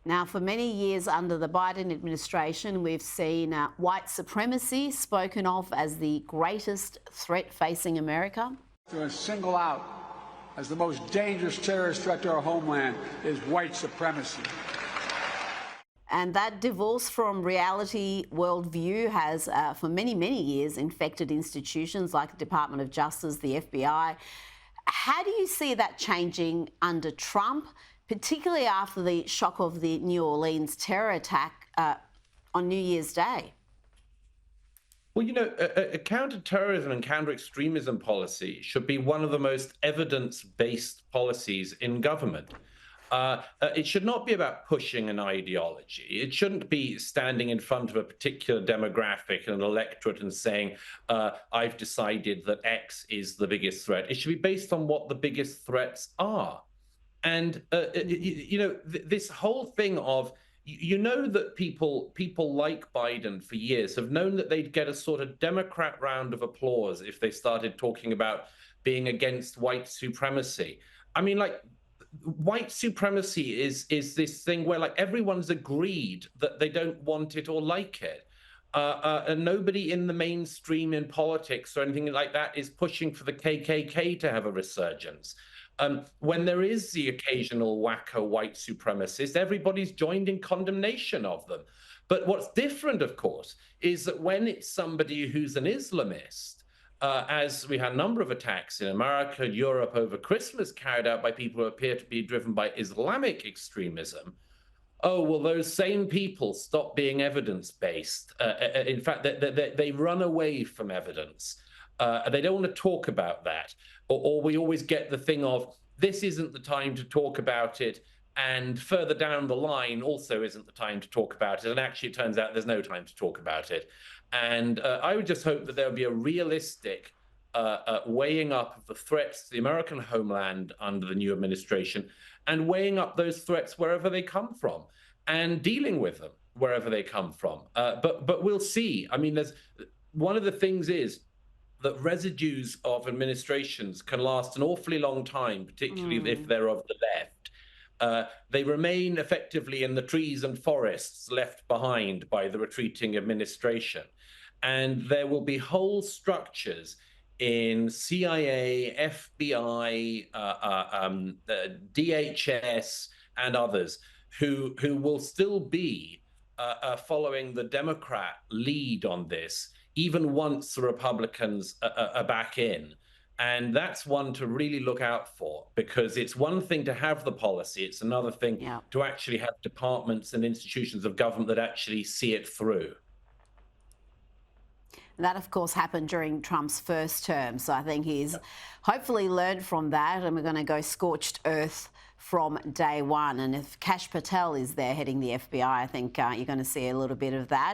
Now, for many years under the Biden administration, we've seen white supremacy spoken of as the greatest threat facing America. To single out as the most dangerous terrorist threat to our homeland is white supremacy. And that divorce from reality worldview has, for many, many years, infected institutions like the Department of Justice, the FBI. How do you see that changing under Trump, particularly after the shock of the New Orleans terror attack on New Year's Day? Well, a counterterrorism and counter-extremism policy should be one of the most evidence-based policies in government. It should not be about pushing an ideology. It shouldn't be standing in front of a particular demographic and an electorate and saying, I've decided that X is the biggest threat. It should be based on what the biggest threats are. And, this whole thing of, that people like Biden for years have known that they'd get a sort of Democrat round of applause if they started talking about being against white supremacy. I mean, white supremacy is this thing where everyone's agreed that they don't want it or like it. And nobody in the mainstream in politics or anything like that is pushing for the KKK to have a resurgence. When there is the occasional wacko white supremacist, everybody's joined in condemnation of them. But what's different, of course, is that when it's somebody who's an Islamist, as we had a number of attacks in America, Europe over Christmas carried out by people who appear to be driven by Islamic extremism, those same people stop being evidence-based. In fact, they run away from evidence. They don't want to talk about that. Or we always get the thing of, this isn't the time to talk about it, and further down the line also isn't the time to talk about it. And actually, it turns out there's no time to talk about it. And I would just hope that there would be a realistic weighing up of the threats to the American homeland under the new administration, and weighing up those threats wherever they come from, and dealing with them wherever they come from. But we'll see. I mean, one of the things is that residues of administrations can last an awfully long time, particularly if they're of the left. They remain effectively in the trees and forests left behind by the retreating administration. And there will be whole structures in CIA, FBI, DHS, and others who will still be following the Democrat lead on this, even once the Republicans are back in. And that's one to really look out for, because it's one thing to have the policy. It's another thing to actually have departments and institutions of government that actually see it through. That, of course, happened during Trump's first term. So I think he's hopefully learned from that, and we're going to go scorched earth from day one. And if Kash Patel is there heading the FBI, I think you're going to see a little bit of that.